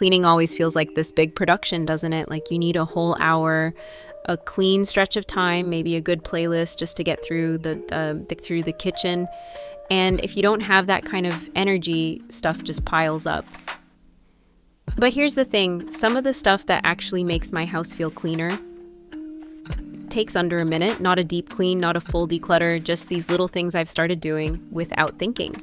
Cleaning always feels like this big production, doesn't it? Like you need a whole hour, a clean stretch of time, maybe a good playlist just to get through the kitchen. And if you don't have that kind of energy, stuff just piles up. But here's the thing, some of the stuff that actually makes my house feel cleaner takes under a minute, not a deep clean, not a full declutter, just these little things I've started doing without thinking.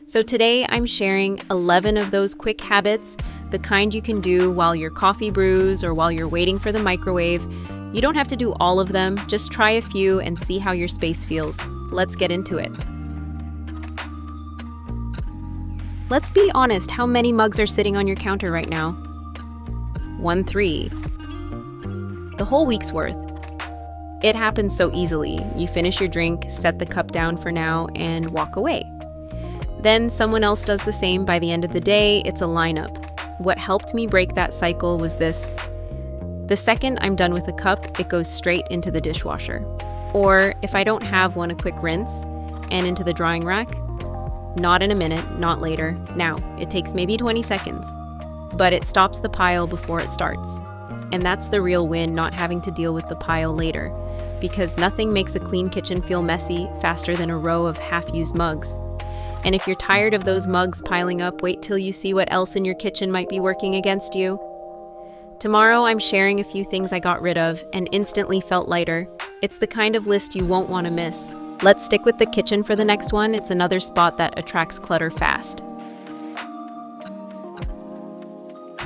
So today I'm sharing 11 of those quick habits, the kind you can do while your coffee brews or while you're waiting for the microwave. You don't have to do all of them, just try a few and see how your space feels. Let's get into it. Let's be honest, how many mugs are sitting on your counter right now? 3. The whole week's worth. It happens so easily. You finish your drink, set the cup down for now, and walk away. Then someone else does the same by the end of the day. It's a lineup. What helped me break that cycle was this. The second I'm done with a cup, it goes straight into the dishwasher. Or if I don't have one, a quick rinse and into the drying rack. Not in a minute, not later. Now, it takes maybe 20 seconds. But it stops the pile before it starts. And that's the real win, not having to deal with the pile later. Because nothing makes a clean kitchen feel messy faster than a row of half-used mugs. And if you're tired of those mugs piling up, wait till you see what else in your kitchen might be working against you. Tomorrow, I'm sharing a few things I got rid of and instantly felt lighter. It's the kind of list you won't want to miss. Let's stick with the kitchen for the next one. It's another spot that attracts clutter fast.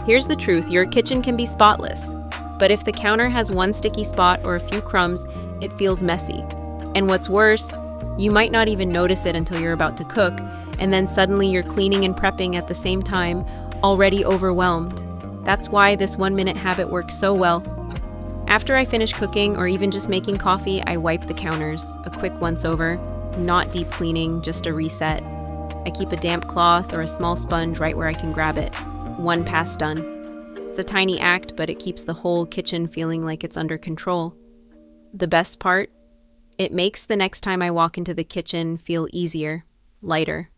Here's the truth, your kitchen can be spotless. But if the counter has one sticky spot or a few crumbs, it feels messy. And what's worse, you might not even notice it until you're about to cook, and then suddenly you're cleaning and prepping at the same time, already overwhelmed. That's why this 1-minute habit works so well. After I finish cooking or even just making coffee, I wipe the counters, a quick once-over, not deep cleaning, just a reset. I keep a damp cloth or a small sponge right where I can grab it. One pass done. It's a tiny act, but it keeps the whole kitchen feeling like it's under control. The best part? It makes the next time I walk into the kitchen feel easier, lighter.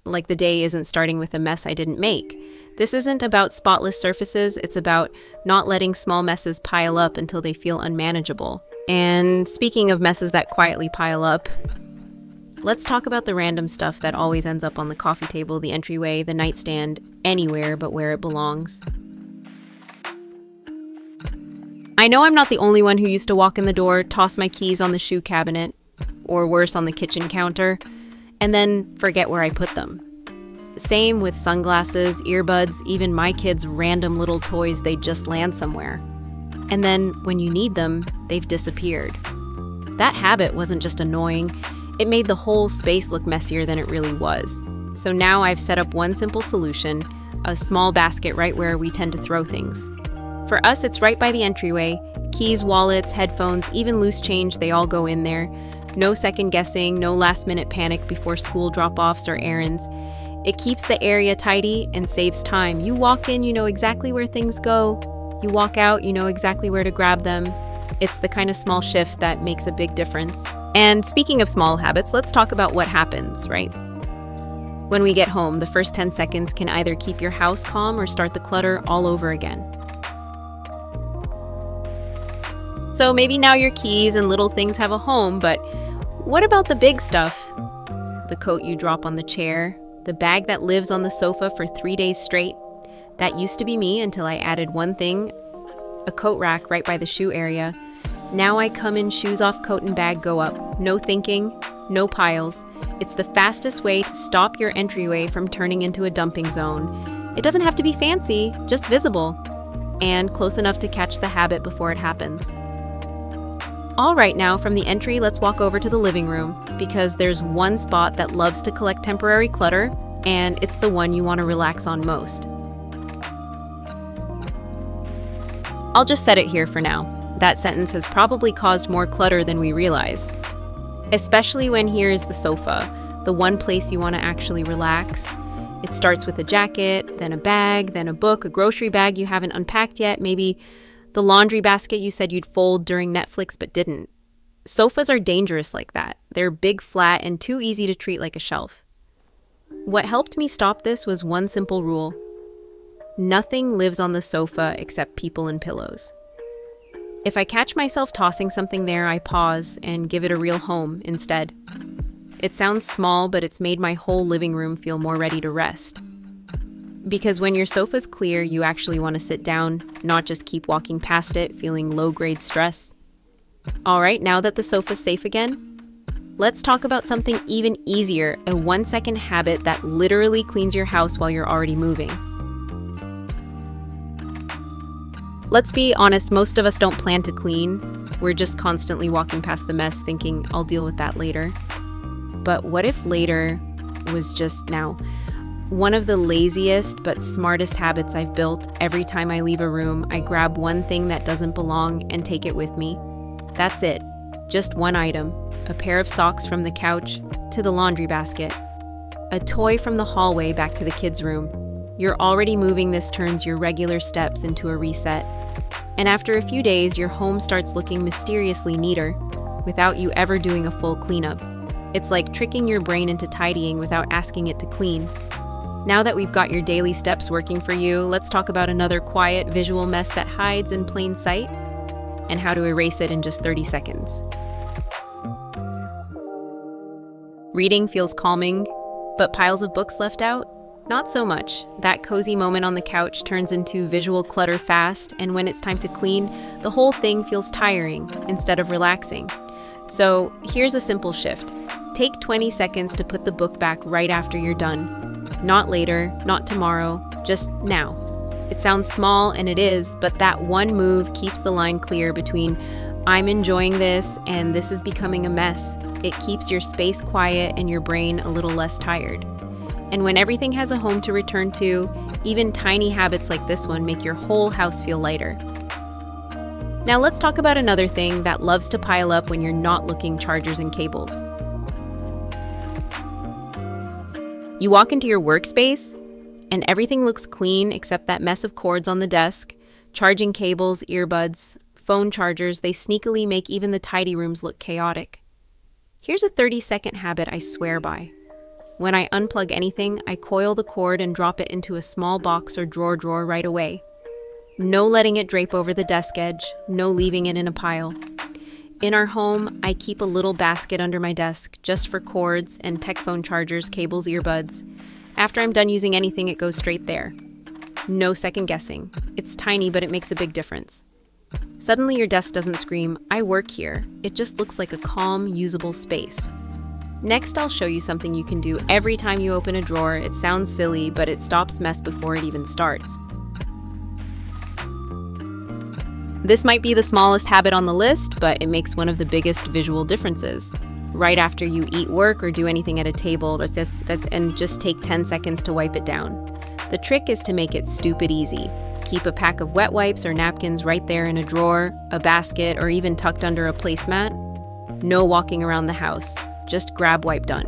Like the day isn't starting with a mess I didn't make. This isn't about spotless surfaces, it's about not letting small messes pile up until they feel unmanageable. And speaking of messes that quietly pile up, let's talk about the random stuff that always ends up on the coffee table, the entryway, the nightstand, anywhere but where it belongs. I know I'm not the only one who used to walk in the door, toss my keys on the shoe cabinet, or worse, on the kitchen counter, and then forget where I put them. Same with sunglasses, earbuds, even my kids' random little toys, they just land somewhere. And then when you need them, they've disappeared. That habit wasn't just annoying, it made the whole space look messier than it really was. So now I've set up one simple solution, a small basket right where we tend to throw things. For us, it's right by the entryway. Keys, wallets, headphones, even loose change, they all go in there. No second guessing, no last-minute panic before school drop-offs or errands. It keeps the area tidy and saves time. You walk in, you know exactly where things go. You walk out, you know exactly where to grab them. It's the kind of small shift that makes a big difference. And speaking of small habits, let's talk about what happens, right? When we get home, the first 10 seconds can either keep your house calm or start the clutter all over again. So maybe now your keys and little things have a home, but what about the big stuff? The coat you drop on the chair, the bag that lives on the sofa for 3 days straight. That used to be me until I added one thing, a coat rack right by the shoe area. Now I come in, shoes off, coat and bag go up. No thinking, no piles. It's the fastest way to stop your entryway from turning into a dumping zone. It doesn't have to be fancy, just visible, and close enough to catch the habit before it happens. All right, now from the entry, let's walk over to the living room, because there's one spot that loves to collect temporary clutter, and it's the one you want to relax on most. I'll just set it here for now. That sentence has probably caused more clutter than we realize. Especially when here's the sofa, the one place you want to actually relax. It starts with a jacket, then a bag, then a book, a grocery bag you haven't unpacked yet, maybe the laundry basket you said you'd fold during Netflix but didn't. Sofas are dangerous like that. They're big, flat, and too easy to treat like a shelf. What helped me stop this was one simple rule. Nothing lives on the sofa except people and pillows. If I catch myself tossing something there, I pause and give it a real home instead. It sounds small, but it's made my whole living room feel more ready to rest. Because when your sofa's clear, you actually want to sit down, not just keep walking past it, feeling low-grade stress. All right, now that the sofa's safe again, let's talk about something even easier, a 1-second habit that literally cleans your house while you're already moving. Let's be honest, most of us don't plan to clean. We're just constantly walking past the mess thinking, I'll deal with that later. But what if later was just now? One of the laziest but smartest habits I've built: every time I leave a room, I grab one thing that doesn't belong and take it with me. That's it. Just one item. A pair of socks from the couch to the laundry basket. A toy from the hallway back to the kids' room. You're already moving. This turns your regular steps into a reset. And after a few days, your home starts looking mysteriously neater without you ever doing a full cleanup. It's like tricking your brain into tidying without asking it to clean. Now that we've got your daily steps working for you, let's talk about another quiet visual mess that hides in plain sight and how to erase it in just 30 seconds. Reading feels calming, but piles of books left out? Not so much. That cozy moment on the couch turns into visual clutter fast, and when it's time to clean, the whole thing feels tiring instead of relaxing. So here's a simple shift. Take 20 seconds to put the book back right after you're done. Not later, not tomorrow, just now. It sounds small, and it is, but that one move keeps the line clear between I'm enjoying this and this is becoming a mess. It keeps your space quiet and your brain a little less tired. And when everything has a home to return to, even tiny habits like this one make your whole house feel lighter. Now let's talk about another thing that loves to pile up when you're not looking: chargers and cables. You walk into your workspace, and everything looks clean except that mess of cords on the desk, charging cables, earbuds, phone chargers. They sneakily make even the tidy rooms look chaotic. Here's a 30-second habit I swear by. When I unplug anything, I coil the cord and drop it into a small box or drawer right away. No letting it drape over the desk edge, no leaving it in a pile. In our home, I keep a little basket under my desk just for cords and tech phone chargers, cables, earbuds. After I'm done using anything, it goes straight there. No second guessing. It's tiny, but it makes a big difference. Suddenly your desk doesn't scream, I work here. It just looks like a calm, usable space. Next, I'll show you something you can do every time you open a drawer. It sounds silly, but it stops mess before it even starts. This might be the smallest habit on the list, but it makes one of the biggest visual differences. Right after you eat, work, or do anything at a table, and just take 10 seconds to wipe it down. The trick is to make it stupid easy. Keep a pack of wet wipes or napkins right there in a drawer, a basket, or even tucked under a placemat. No walking around the house. Just grab, wipe, done.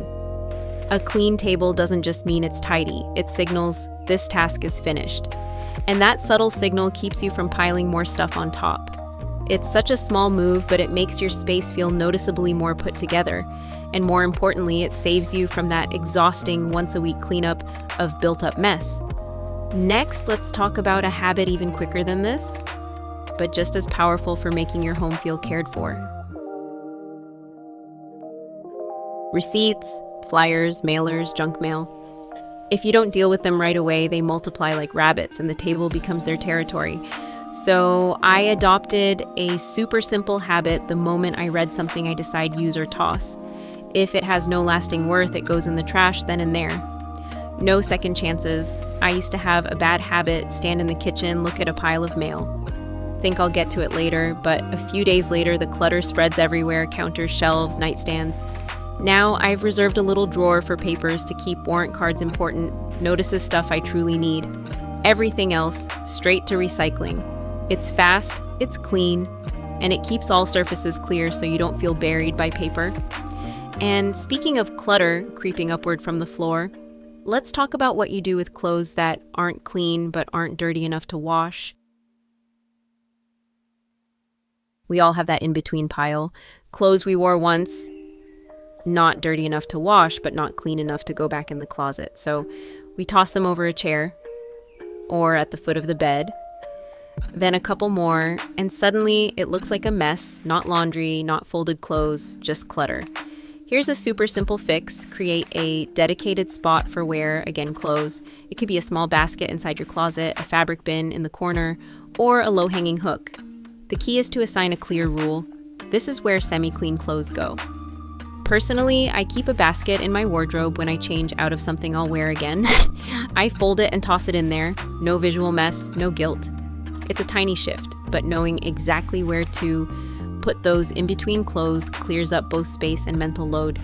A clean table doesn't just mean it's tidy. It signals this task is finished. And that subtle signal keeps you from piling more stuff on top. It's such a small move, but it makes your space feel noticeably more put together. And more importantly, it saves you from that exhausting once-a-week cleanup of built-up mess. Next, let's talk about a habit even quicker than this, but just as powerful for making your home feel cared for. Receipts, flyers, mailers, junk mail. If you don't deal with them right away, they multiply like rabbits and the table becomes their territory. So I adopted a super simple habit the moment I read something I decide use or toss. If it has no lasting worth, it goes in the trash then and there. No second chances. I used to have a bad habit: stand in the kitchen, look at a pile of mail. Think I'll get to it later, but a few days later the clutter spreads everywhere: counters, shelves, nightstands. Now I've reserved a little drawer for papers to keep warrant cards important, notices stuff I truly need. Everything else, straight to recycling. It's fast, it's clean, and it keeps all surfaces clear so you don't feel buried by paper. And speaking of clutter creeping upward from the floor, let's talk about what you do with clothes that aren't clean but aren't dirty enough to wash. We all have that in-between pile. Clothes we wore once, not dirty enough to wash, but not clean enough to go back in the closet. So we toss them over a chair. or at the foot of the bed. Then a couple more, and suddenly it looks like a mess, not laundry, not folded clothes, just clutter. Here's a super simple fix. Create a dedicated spot for wear, again, clothes. It could be a small basket inside your closet, a fabric bin in the corner, or a low-hanging hook. The key is to assign a clear rule. This is where semi-clean clothes go. Personally, I keep a basket in my wardrobe when I change out of something I'll wear again. I fold it and toss it in there. No visual mess, no guilt. It's a tiny shift, but knowing exactly where to put those in between clothes clears up both space and mental load.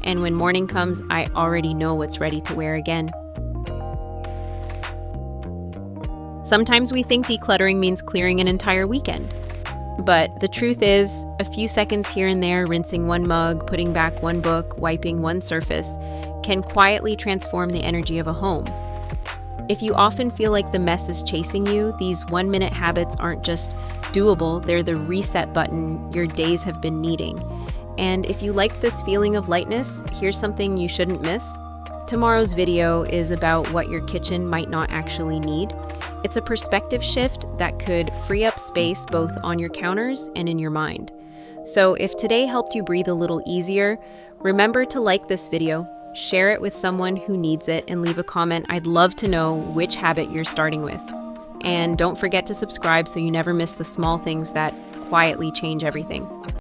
And when morning comes, I already know what's ready to wear again. Sometimes we think decluttering means clearing an entire weekend. But the truth is, a few seconds here and there, rinsing one mug, putting back one book, wiping one surface, can quietly transform the energy of a home. If you often feel like the mess is chasing you, these 1-minute habits aren't just doable, they're the reset button your days have been needing. And if you like this feeling of lightness, here's something you shouldn't miss. Tomorrow's video is about what your kitchen might not actually need. It's a perspective shift that could free up space both on your counters and in your mind. So if today helped you breathe a little easier, remember to like this video, share it with someone who needs it, and leave a comment. I'd love to know which habit you're starting with. And don't forget to subscribe so you never miss the small things that quietly change everything.